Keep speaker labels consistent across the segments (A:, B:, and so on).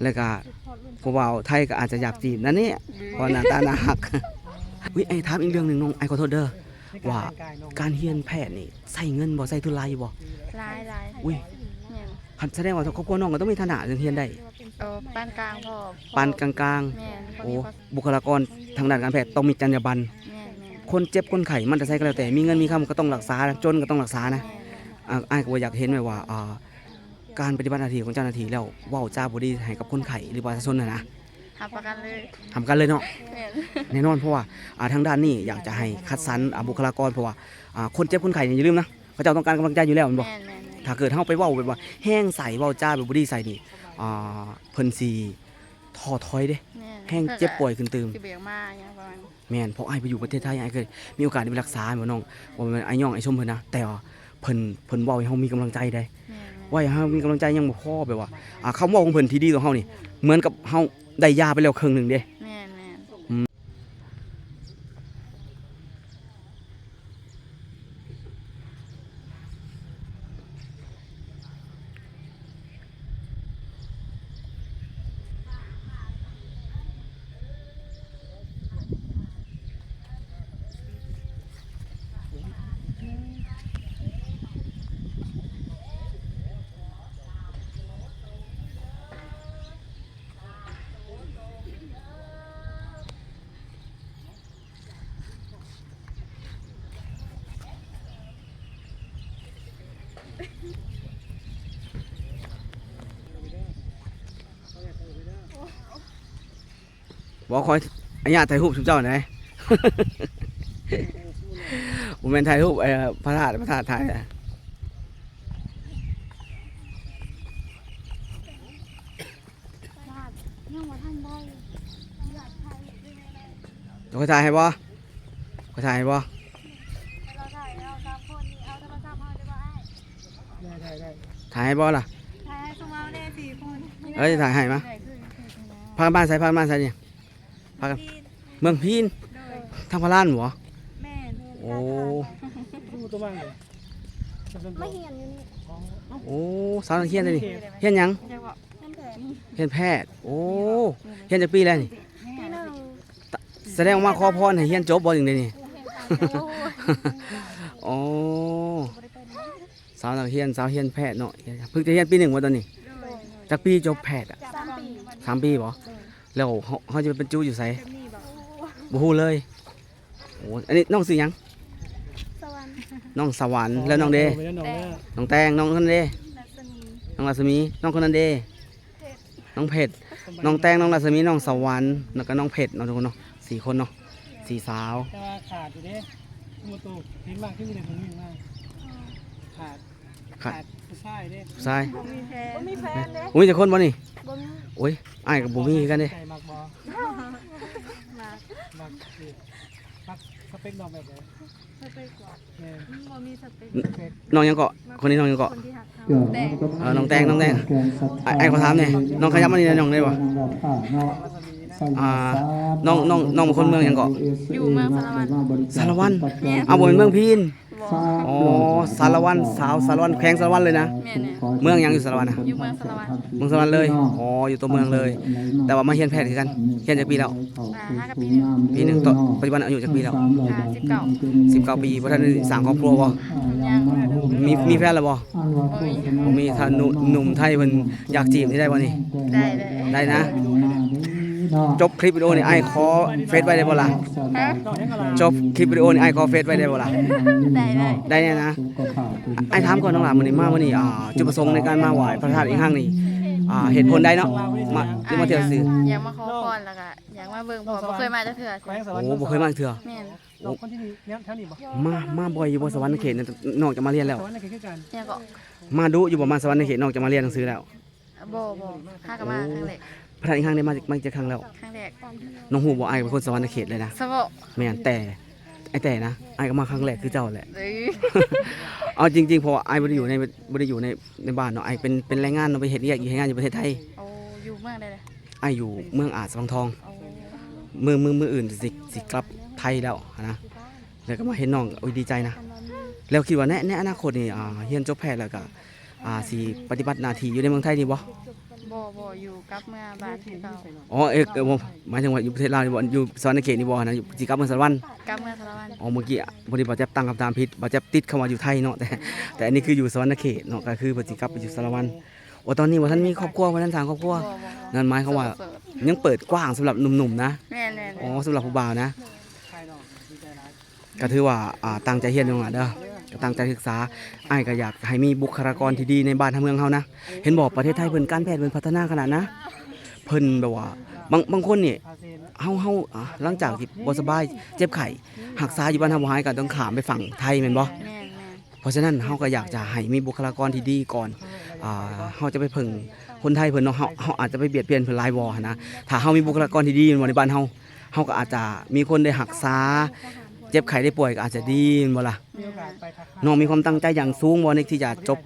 A: แล้วก็ผู้บ่าวไทยก็อาจจะอยากจีบนั่นนี่เพราะหน้าตาน่ารักอุ้ยไอ้ถามอีกเรื่องหนึงน้องไอ้ขอโทษเด้อว่าการเรียนแพทย์นี่ใช้เงินบ่ใช้ทุนหลายอยู่บ่
B: หลาย
A: อุ้ย
B: แม่น
A: คันแสดงว่าครอบครัวน้องก็ต้องมีฐานะเรียนได้
B: ปานกลางพ่อ
A: ปานกลาง
B: แม่น
A: ๆโอ้บุคลากรทางด้านการแพทย์ต้องมีจรรยาบรรณ
B: แม่น
A: คนเจ็บคนไข้มันจะใช้ก็แล้วแต่มีเงินมีคำก็ต้องรักษาจนก็ต้องรักษานะ อ้ายก็อยากเห็นไว้ว่าการปฏิบัติหน้าที่ของเจ้าหน้าที่แล้วเว้าจ้าบ่ดีให้กับคนไข้หรือประชาชนนะ
B: หาประกันเลย
A: ทำกันเลยเนาะ
B: แม่น
A: แน่นอนเพราะว่าทางด้านนี้อยากจะให้คัดสรรบุคลากรเพราะว่าคนเจ็บคนไข้อย่าลืมนะเขาเจ้าต้องการกำลังใจอยู่แล้วแม่นบ่
B: แม่น
A: ถ้าเกิดเฮาไปเว้าแบบว่าแห้งใส่เว้าจ้าแบบบ่ดีใส่นี่เพิ่นสิท้อถอยเด้แห้งเจ็บป่วยขึ้นตื่ม
B: สิเบียงมาอย่างประมาณ
A: แม่นเพราะอ้ายไปอยู่ประเทศไทยอ้ายเคยมีโอกาสได้ไปรักษาแม่น้องบ่แม่นอ้ายย่องอ้ายชมเพิ่นนะแต่ว่าเพิ่นเว้าให้เฮามีกำลังใจได้
B: แม่น
A: ว่าให้เฮามีกำลังใจยังบ่พอแบบว่าคำเว้าของเพิ่นที่ดีต่อเฮานี่เหมือนกับเฮาได้ยาไปแล้วครึ่งหนึงเด้
B: แม่น
A: บ่คอยอันญาถ่ายรูปชุมเจ้าไหน บ่แม่นถ่ายรูปพระธาตุถ่าย
B: ยังว่าท่านได้
A: เดี๋ยวค่อยถ่ายให้บ่ค่อยถ่ายให้บ่
B: เราถ่ายเอาตามคนนี่เอาโทรศัพท์เอาได้บ่อ้าย
C: ได้
A: ถ่ายให้บ่ล่ะ
B: ถ่ายให้สมาได้4คน
A: เอ้ยถ่ายให้มาพากันบ้านไสนี่พากันเมืองพีน
B: โดย
A: ทางพระลานบ่
B: แม่น
A: โอ้
C: สู้ตัวบ้างเลย
B: ไม่เหียนอยู่นี่
A: โอ้สาวนักเรียนเลยนี่เรียนหยัง
B: จะบอกนั่นแหละ
A: เรียนแพทย์โอ้เรียนจักปีแล้วนี่
B: พี่น้อง
A: แสดงว่าขอพรให้เรียนจบบ่จังได๋นี่ โอ้สาวนักเรียนแพทย์เนาะเพิ่งจะเรียนปี1บ่ตอนนี้จักปีจบแพทย์อ่ะ
B: 3 ปี
A: 3 ปีบ่แล้วเขาจะไปบรรจุอยู่ไส
B: จะมีบอก
A: บ่ฮู้เลยโอ้อันนี้น้องชื่อหยัง
B: สวรรค์
A: น้องสวรรค์แล้วน้องเด
C: ไปแล้วน้องเนี่ย
A: น้องแตงน้องคนนั้นเด
B: รัศมี
A: น้องรัศมีน้องคนนั้นเดน้องเพชรน้องแตงน้องรัศมีน้องสวรรค์แล้วก็น้องเพชรเนาะทุกคนเนาะ4 คนเนาะ4 สาว
C: แต่ว่าขาดอยู่เด้มือตูทิ้งมากที่มือเลยผมวิ่งมากขาดผู้ชายเด้
A: ชาย
B: บ่มีแฟนบ่มีแฟนเด้
A: อุ้ยจะคนบ่นี่
B: บ่มี
A: โอ้ยอ้ายกับบ่มีคือกันเด้
C: ใจมากบอ
B: มา
C: มากดีมักสเปคน้องแบบไหน
B: สเปกว่า
C: เนี่ย
B: บ่มีสเปก
C: สเปค
A: น้องยังเกาะคนนี้น้องยังเกาะ
B: คนที่หักเขาแต่
A: น้องแตงไอ้ขอถามเนี่ยน้องขยับมานี่นะน้องได้บ่น้องเป็นคนเมืองยังเกาะ
B: อยู่เมืองสารวัตร
A: สารวัตรเอาบ่เป็นเมืองพีน
B: บ่
A: อ๋อสารวัตรสาวสารวัตรแขวงสารวัตรเลยนะ
B: แม่เนี่ย
A: เมืองยังอยู่สารวัตรนะ
B: อยู่เมืองสารวัตร
A: เมืองสารวัตรเลยอ๋ออยู่ตัวเมืองเลย แต่ว่ามาเรียนแพทย์คือกันเรียนจักปีแล้ว
B: 5 กับปีหนึ่ง
A: ปีหนึงต่อปัจจุบันอายุจักปีแล้ว
B: 19
A: 19 ปีบ่ทันได้สร้างครอบครัวบ่
B: ยังบ่ได้
A: มีแฟนแล้วบ่บ่มีถ้าหนุ่มไทยเพิ่นอยากจีบนี่ได้บ่นี่
B: ได้
A: ได้นะ จบคลิปวิดีโอนี่ไอ้ายขอเฟซไว้ได้บ่ล่ะ
B: ฮะ
C: น้องยังอะไร
A: จบคลิปวิดีโอนี่ไอ้ายขอเฟซไว้ได้บ่ล่ะ
B: ได้
A: ได้แน่นะไอ้ายถามก่อนน้องหลานมื้อนี้มามื้อนี้จุดประสงค์ในการมาไหว้พระธาตุอีกครั้งนี่เหตุผลใดเนาะมาหรือมาเที่ยวซื่อ
B: อยากมาขอพรแล้วก็อยากมาเบิ่งเพอบ่เคยมาจักเทื่อ
C: แขวงสวรร
A: โอ้
C: ค์
A: บ่เคยมาอีกเทื่อ
B: แม่น
C: น้องคนที่นี่เนี่ยแถวนี้บ่
A: มาบ่อยอยู่บ่สวรรค์เขตนั่นนอกจากมาเรียนแล้ว
C: สวรรค์ในเขตกัน
B: ยังก็
A: มาดูอยู่บ่มาสวรรค์เขตนอกจากมาเรียนหนังสือแล้ว
B: บ่ห้าก็มาครั้งแรก
A: พระธาตุอีกครั้งได้มาจากครั้งแล้ว
B: ครั้งแรก
A: น้องฮู้บ่ไอ้ายเป็นคนสวรรค์เขตเลยนะ
B: สะบ่
A: แม่นแต่นะไอ้ายก็มาครั้งแรกคือเจ้าแหละ
B: เอ้ย
A: เอาจริงๆเพราะว่าไอ้บ่ได้อยู่ในบ้านเนาะไอ้เป็นแรงงานเนาะไปเฮ็ดเฮ็ดงานอยู่ประเทศไทย
B: โอ้อยู่เมืองใดล่ะ
A: ไอ้อยู่เมืองอาจสะพังทอง
B: โอ้
A: มืออื่นสิกลับไทยแล้วนะแล้วก็มาเห็นน้องโอ้ยดีใจนะแล้วคิดว่าในอนาคตนี่เรียนจบแพทย์แล้วก็สิปฏิบัติหน้าที่อยู่ในเมืองไทยนี่บ่
B: บ บ่อยู่กับเมื่อบ้านคือเก่า
A: อ๋อผมหมายถึงว่าอยู่ประเทศลาวนี่บ่อยู่สวรรค์เขตนี่บ่นะอยู่สิกลับเมืองสวรรค์
B: กับเมื่อสารวัตร
A: อ๋อเมื่อกี้บ่ได้บ่แจ๊บตั้งคำถามผิดบ่แจ๊บติดคำว่าอยู่ไทยเนาะแต่อันนี้คืออยู่สวรรค์เขตเนาะก็คือเพิ่นสิกลับไปอยู่สารวัตรโอ้ตอนนี้บ่ทันมีครอบครัวบ่ทันสร้างครอบครัว
B: บ่
A: นั่นหมายความว่า
B: โสด
A: ยังเปิดกว้างสำหรับหนุ่มๆนะ
B: แม่น
A: อ๋อสำหรับผู้บ่าวนะ
C: ใครเนาะดีใจร้าย
A: ก็ถือว่าตั้งใจเรียนน้องหล่ะเด้อก็ตั้งใจศึกษาอ้ายก็อยากให้มีบุคลากรที่ดีในบ้านทั้งเมืองเฮานะเห็นบอกประเทศไทยเพิ่นการแพทย์เพิ่นพัฒนาขนาดนะเพิ่นแบบว่าบางคนนี่
C: พาเซน
A: เฮาหลังจากที่บ่สบายเจ็บไข้รักษาอยู่บ้านเฮาบ่หายก็ต้องข้ามไปฝั่งไทยแม่นบ่
B: แม่น
A: เพราะฉะนั้นเฮาก็อยากจะให้มีบุคลากรที่ดีก่อนเฮาจะไปพึ่งคนไทยเพิ่นเนาะเฮาอาจจะไปเบียดเบียนเพิ่นหลายบ่หันนะถ้าเฮามีบุคลากรที่ดีในบ้านเฮาก็อาจจะมีคนได้รักษาเจ็บไข้ได้ป่วยก็อาจจะดีแม่นบ่ล่ะ
C: มีโอกาสไปทักทาย
A: น้องมีความตั้งใจอย่างสูงบ่ในที่จะจบ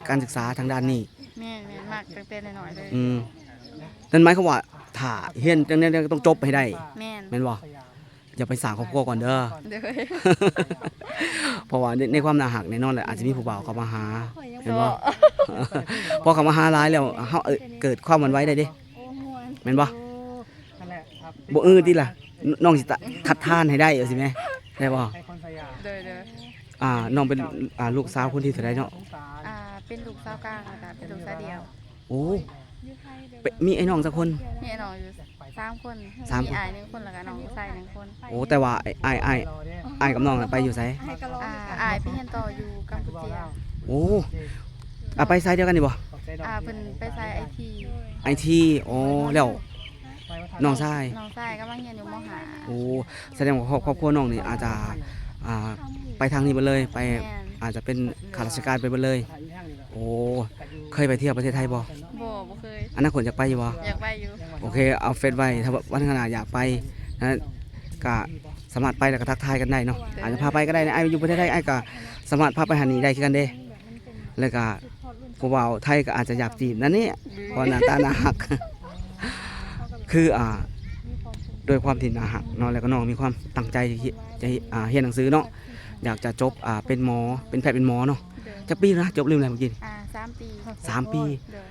A: การศึกษาทางด้านนี้
B: แม่นมากตั้งแต่น้อยๆเลย
A: นั่นหมายความว่าถ้าเรียนจังนี้ต้องจบให้ได้
B: แม่น
A: แม่นบ่
C: สยาม
A: อย่าไปสร้างครอบครัวก่อนเด้อ
B: เด้อ
A: เพราะว่าในความน่าหักแน่นอนแหละอาจจะมีผู้บ่าวเข้ามาหาเห็นบ่
B: บ่
A: พอเขามาหาหลายแล้วเฮาเกิดความหวั่นไหวได้เด้
B: โอ้ม่วน
A: แม่นบ่
C: นั่นแหละครับ
A: บ่ติล่ะน้องสิทัดทานให้ได้เอาสิแม่ได้บ่
C: ให้คนสยาม
B: เด้อ
A: น้องเป็นลูกสาวคนที่เท่าใดเนาะ
C: สงสาร
B: เป็นลูกสาวกลางแล้วก็เป็นลูกสาวเดียว
A: โอ้มีไอ้น้องสักคน
B: มีน้องอยู่3คน
A: สาม
B: มี
A: คน
B: อ้าย1คนแล้วก็น้องชาย1คน
A: โอ้แต่ว่าไอ้
C: รอเนี่ย
A: ไอ้กับน้องน่ะไปอยู่ไส
B: อ้ายไปเรียนต่ออยู่กัมพูชา
A: โอ้ไปไสเดียวกันนี่บ่
C: ขอบใจดอก
B: เพิ่นไปสาย IT
A: ไอทีอ๋อแล้ว
C: ไปว่าทัก
A: น้องชาย
B: น้องชายกำลังเรียนอยู่มหา
A: โอ้แสดงว่าครอบครัวน้องนี่อาจจะไปทางนี้ไปเลยไป
B: แม่น
A: อาจจะเป็นข้าราชการไปหมดเลย
C: ถ่ายอีกทางหนึงเหรอ
A: โอ้เคยไปเที่ยวประเทศไทยบ่
B: บ่เคย
A: อนาคตอยากไปอยู่บ่
B: อยากไปอยู่
A: โอเคเอาเฟซไว้ถ้าวันข้างหน้าอยากไปนะก็สามารถไปแล้วก็ทักทายกันได้เนาะอาจจะพาไปก็ได้นะไอ้อยู่ประเทศไทยไอ้ก็สามารถพาไปหานี่ได้คือกันเด้แล้วก็ผู้บ่าวไทยก็อาจจะอยากจีบนั่นนี่เพราะหน้าตาน่ารัก คือด้วยความที่น่ารักเนาะแล้วก็น้องมีความตั้งใจจะเรียนหนังสือเนาะอยากจะจบเป็นหมอเป็นแพทย์เป็นหมอเนาะ
B: เด้อ
A: จะปีนะจบเรื่องอะไรเมื่อกี้
B: 3 ปี
A: 3 ปี
B: เด้อ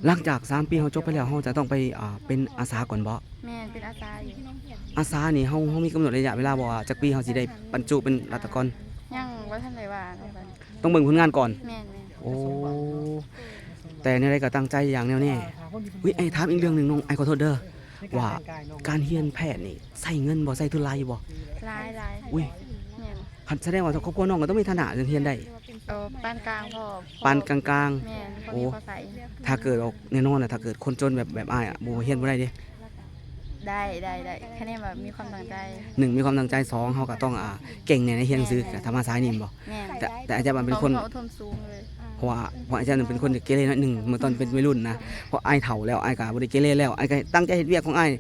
A: หลังจาก3 ปีเขาจบไปแล้วเขาจะต้องไปเป็นอาสาก่อนบ่
B: แม่นเป็นอาสาอยู่
A: อาสานี่เฮามีกำหนดระยะเวลาบ่ว่าจักปีเฮาสิได้บรรจุเป็นรัตกร
B: ยังบ่ทันได้ว่าเนาะบัด
A: ต้องเบิ่งผลงานก่อน
B: แม่น
A: โอ้แต่ในใดก็ตั้งใจอย่างแน่วแน่
C: ถามคนที่
A: อุ้ยไอ้ถามอีกเรื่องหนึงน้องไอ้ขอโทษเด้อ
C: ใน
A: ว่า
C: แต่งกยน้อง
A: การเรียนแพทย์นี่ใช้เงินบ่ใช้ทุนหลายอยู่บ่
B: หลาย
A: อุ้ย
B: แม่น
A: คันแสดงว่าครอบครัวน้องก็ต้องมีฐานะเรียนได้
B: ปานกลางพ่อ
A: ปานกลาง
B: แม่นพอ
A: โอ้
B: มีพอใส่
A: ๆถ้าเกิดออกแน่นอนน่ะถ้าเกิดคนจนแบบอ้ายบ่เรียนบ่ได้เด้
B: ได้แค่นี้แบบมีความตั้งใจ
A: หนึ่งมีความตั้งใจสองเฮาก็ต้องเก่งในเรียนหนังสือก็ทำมาสายนี้บ่
B: แม่น
A: แต่อาจารย์มันเป็นคน
B: เขาอดทนสูงเลย
A: เพราะว่าอาจารย์เป็นคนเกเรน้อยหนึ่งเมื่อตอนเป็นวัยรุ่นนะเพราะไอ้ายเฒ่าแล้วไอ้ายก็บ่ได้เกเรแล้วไอ้ายก็ตั้งใจเฮ็ดเวียกของไอ้าย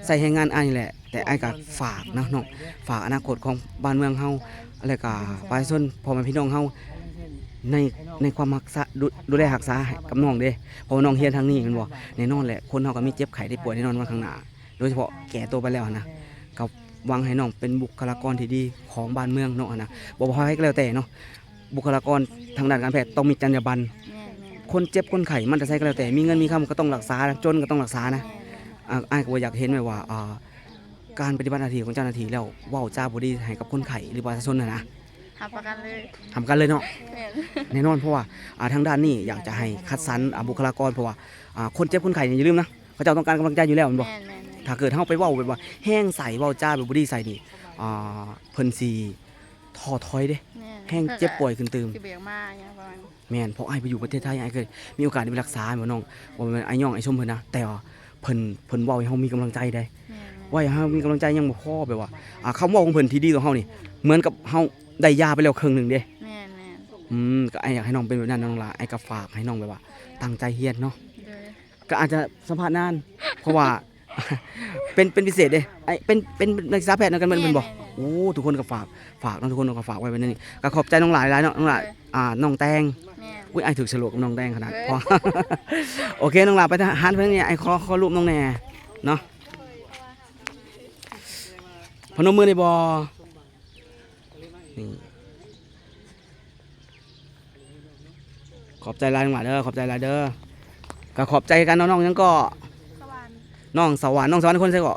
A: ใส่ให้งานไอ้ายนี่แหละแต่ไอ้ายก็ฝากนะน้องฝากอนาคตของบ้านเมืองเฮาแล้วก็ประชาชนพ่อแม่พี่น้องเฮาในความรักษาดูแลรักษาให้กับน้องเด้เพราะว่าน้องเรียนทางนี้แม่นบ่แน่นอนแหละคนเฮาก็มีเจ็บไข้ได้ป่วยแน่นอนวันข้างหน้าโดยเฉพาะแก่ตัวไปแล้วนะก็หวังให้น้องเป็นบุคลากรที่ดีของบ้านเมืองเนาะนะบ่ว่าให้ก็แล้วแต่เนาะบุคลากรทางด้านการแพทย์ต้องมีจรรยาบรรณ
B: แม่น
A: คนเจ็บคนไข้มันจะใช้ก็แล้วแต่มีเงินมีคำก็ต้องรักษาจนก็ต้องรักษานะอ้ายก็บ่อยากเห็นไว้ว่าการปฏิบัติหน้าที่ของเจ้าหน้าที่แล้วเว้าจาบ่ดีให้กับคนไข้หรือประชาชนนะ
B: หับประกันเลย
A: ทำกันเลยเนาะ
B: แม่น
A: แน่นอนเพราะว่าทางด้านนี้อยากจะให้คัดสรรบุคลากรเพราะว่าคนเจ็บคนไข้นี่อย่าลืมนะเขาเจ้าต้องการกำลังใจอยู่แล้วแม่นบ่
B: แม่น
A: ถ้าเกิดเฮาไปเว้าแบบว่าแห้งใส่เว้าจาแบบบ่ดีใส่นี่เพิ่นสิท้อถอยเด้
B: แม่น
A: แห้งเจ็บป่วยขึ้นตื่ม
B: คือเบียงมาอย่างประมาณ
A: แม่นเพราะไอ้ายไปอยู่ประเทศไทยไอ้ายเคยมีโอกาสได้ไปรักษาแม่นน้องบ่แม่นไอ้ย่องไอ้ชมเพิ่นนะแต่ว่าเพิ่นเว้าให้เฮามีกำลังใจได้
B: แม่น
A: ว่าให้เฮามีกำลังใจยังบ่พอแบบว่าคำเว้าของเพิ่นที่ดีต่อเฮานี่เหมือนกับเฮาได้ยาไปแล้วครึ่งหนึงเด้
B: แม่น
A: ก็ไอ้อยากให้น้องเป็นแบบนั้นน้องล่ะไอ้ก็ฝากให้น้องแบบว่าตั้งใจเรียนเนาะ
B: เด้อ
A: ก็อาจจะสัมภาษณ์นาน เพราะว่า เป็นพิเศษเด้ไอ้เป็นนักศึกษาแพทย์นำกันแม่นบ่โอ้ทุกคนก็ฝากน้องทุกคนก็ฝากไว้แบบนี้ก็ขอบใจน้องหลายๆเนาะน้องหลายน้องแตง
B: แม่น
A: อุ้ยไอ้ถึกฉลกกับน้องแดงขนาดพอ โอเคน้องหลาไปทหารเพื่อนเนี่ยไอ้ขอรูปน้องแน่เนาะพนมมือในบอนี่ขอบใจหลายน้องหลาเด้อขอบใจหลายเด้อ ก็ขอบใจกันน้องๆยังก็
B: สวรรค์
A: น้องสวรรค์คนใส่ก็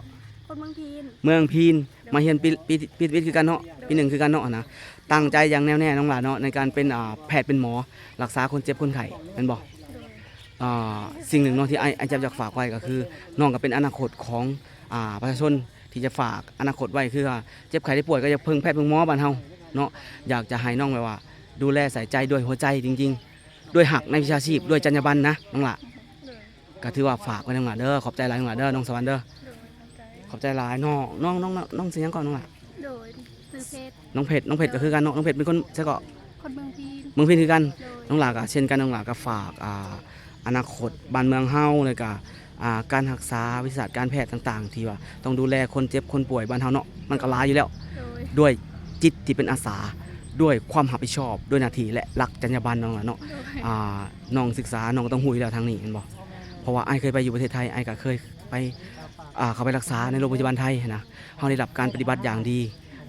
B: คนเมืองพีน
A: เมืองพีนมาเรียนปีคือกันเนาะปีหนึ่งคือกันเนาะนะตั้งใจอย่างแน่วแน่น้องหลานเนาะในการเป็นแพทย์เป็นหมอรักษาคนเจ็บคนไข้แม่นบ่
B: โดย
A: สิ่งหนึ่งเนาะที่ไอ้จะอยากฝากไว้ก็คือน้องก็เป็นอนาคตของประชาชนที่จะฝากอนาคตไว้คือเจ็บไข้ได้ป่วยก็อย่าเพิ่งแพทย์เพิ่งหมอบ้านเฮาเนาะอยากจะให้น้องแบบว่า ดูแลใส่ใจด้วยหัวใจจริงๆ ด้วยหักในวิชาชีพด้วยจรรยาบรรณนะน้องหละ
B: โดย
A: ก็ถือว่าฝากไว้น้องหละเด้อขอบใจหลายน้องหละเด้อน้องสวรรค์เด้อ
B: โดยเข้าใจ
A: ขอบใจหลายน้องเสียงก่อนน้องหละ
B: โดยซื้อเพชร
A: น้องเพชรก็คือกันเนาะน้องเพชรเป็นคนใช่ก็
B: คนเมืองพีน
A: เมืองพินคือกัน
B: โดย
A: น้องหลาก็เช่นกันน้องหลาก็ฝากอนาคตบ้านเมืองเฮาเลยก็การรักษาวิชาการแพทย์ต่างๆ ที่ว่าต้องดูแลคนเจ็บคนป่วยบ้านเฮาเนาะมันก็หลายอยู่แล้ว
B: โดย
A: ด้วยจิตที่เป็นอาสาด้วยความรับผิดชอบด้วยหน้าที่และหลักจรรยาบรรณน้องหลาเนาะ
B: โดย
A: น้องศึกษาน้องก็ต้องหูอยู่แล้วทางนี้เห็นบ่เพราะว่าไอ้เคยไปอยู่ประเทศไทยไอ้ก็เคยไปเขาไปรักษาในโรงพยาบาลไทยนะเฮาได้รับการปฏิบัติอย่างดี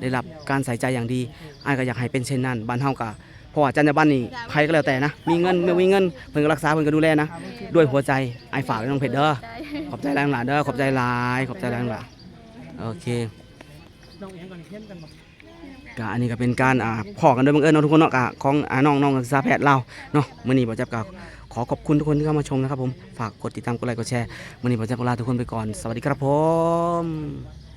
A: ได้รับการใส่ใจอย่างดีไอ้ก็อยากให้เป็นเช่นนั้นบ้านเฮาก็เพราะว่าจรรยาบรรณนี่ใครก็แล้วแต่นะมีเงินไม่มีเงินเพิ่นก็รักษาเพิ่นก็ดูแลนะด้วยหัวใจไอ้ฝากไว้น้องเพชรเด้อ
B: ใจ
A: ขอบใจหลายน้องหลานเด้อขอบใจหลายขอบใจหลายน้องหลานโอเค
C: น้องเองก่อนเพี้ยนกันบ่
A: ก็อันนี้ก็เป็นการพอกันโดยบังเอิญเนาะทุกคนเนาะก็ของน้องนักศึกษาแพทย์เราเนาะมื้อนี้บ่จับก็ขอขอบคุณทุกคนที่เข้ามาชมนะครับผมฝากกดติดตามกดไลค์กดแชร์มื้อนี้บ่จับก็ลาทุกคนไปก่อนสวัสดีครับผม